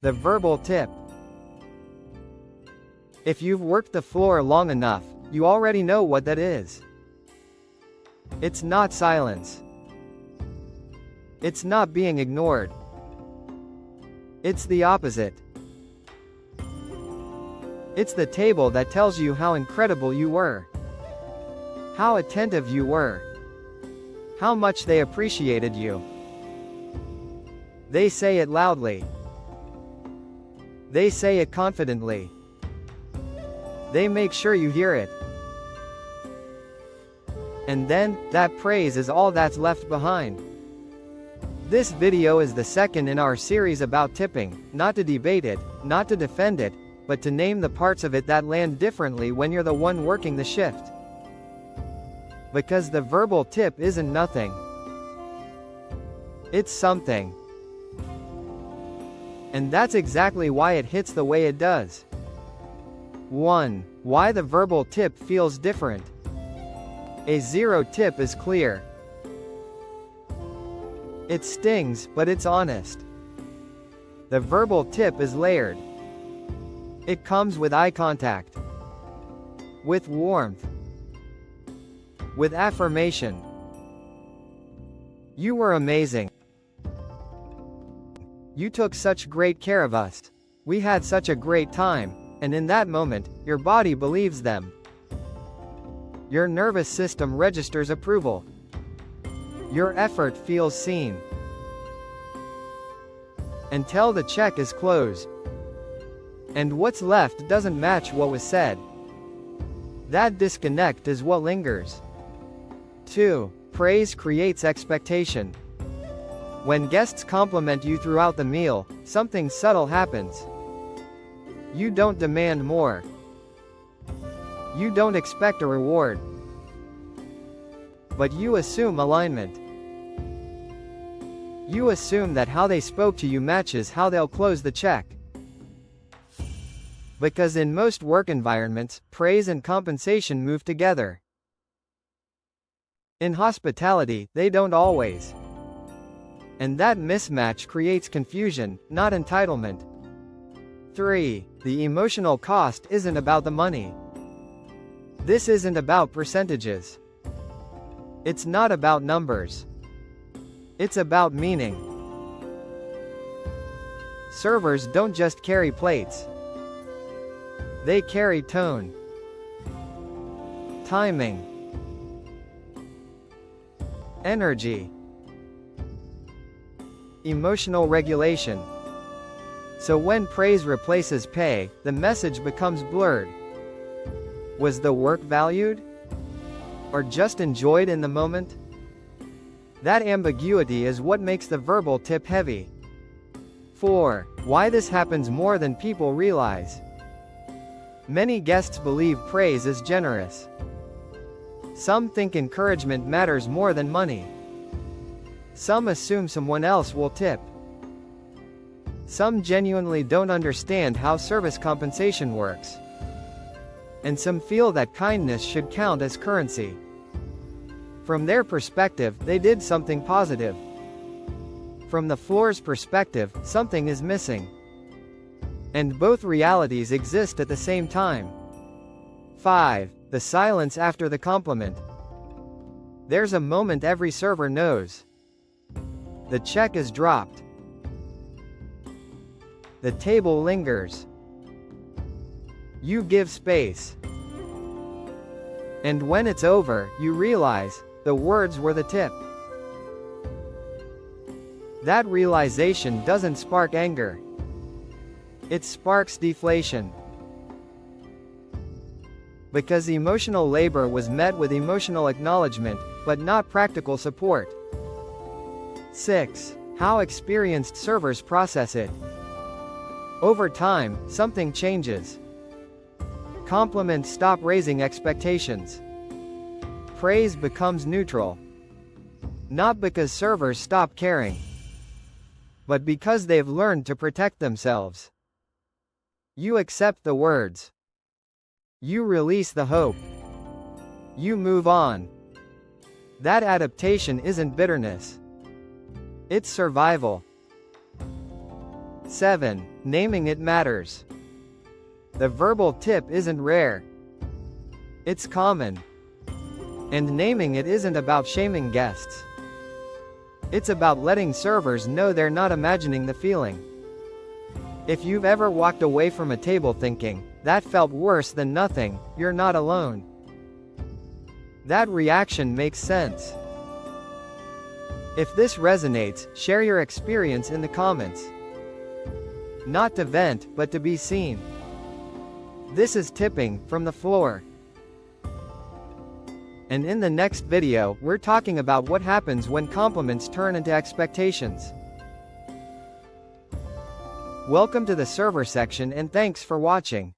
The verbal tip. If you've worked the floor long enough, you already know what that is. It's not silence. It's not being ignored. It's the opposite. It's the table that tells you how incredible you were, how attentive you were, how much they appreciated you. They say it loudly. They say it confidently. They make sure you hear it. And then, that praise is all that's left behind. This video is the second in our series about tipping, not to debate it, not to defend it, but to name the parts of it that land differently when you're the one working the shift. Because the verbal tip isn't nothing. It's something. And that's exactly why it hits the way it does. 1. Why the verbal tip feels different. A zero tip is clear. It stings, but it's honest. The verbal tip is layered. It comes with eye contact, with warmth, with affirmation. You were amazing. You took such great care of us. We had such a great time, and in that moment, your body believes them. Your nervous system registers approval. Your effort feels seen. Until the check is closed. And what's left doesn't match what was said. That disconnect is what lingers. 2. Praise creates expectation. When guests compliment you throughout the meal, something subtle happens. You don't demand more. You don't expect a reward. But you assume alignment. You assume that how they spoke to you matches how they'll close the check. Because in most work environments, praise and compensation move together. In hospitality, they don't always. And that mismatch creates confusion, not entitlement. 3. The emotional cost isn't about the money. This isn't about percentages. It's not about numbers. It's about meaning. Servers don't just carry plates. They carry tone, timing, energy, emotional regulation. So when praise replaces pay, the message becomes blurred. Was the work valued? Or just enjoyed in the moment? That ambiguity is what makes the verbal tip heavy. 4. Why this happens more than people realize. Many guests believe praise is generous. Some think encouragement matters more than money. Some assume someone else will tip. Some genuinely don't understand how service compensation works. And some feel that kindness should count as currency. From their perspective, they did something positive. From the floor's perspective, something is missing. And both realities exist at the same time. 5. The silence after the compliment. There's a moment every server knows. The check is dropped. The table lingers. You give space. And when it's over, you realize, the words were the tip. That realization doesn't spark anger. It sparks deflation. Because emotional labor was met with emotional acknowledgement, but not practical support. 6. How experienced servers process it. Over time, something changes. Compliments stop raising expectations. Praise becomes neutral. Not because servers stop caring, but because they've learned to protect themselves. You accept the words. You release the hope. You move on. That adaptation isn't bitterness. It's survival. 7. Naming it matters. The verbal tip isn't rare. It's common. And naming it isn't about shaming guests. It's about letting servers know they're not imagining the feeling. If you've ever walked away from a table thinking, "That felt worse than nothing," you're not alone. That reaction makes sense. If this resonates, share your experience in the comments. Not to vent, but to be seen. This is Tipping from the Floor. And in the next video, we're talking about what happens when compliments turn into expectations. Welcome to the server section and thanks for watching.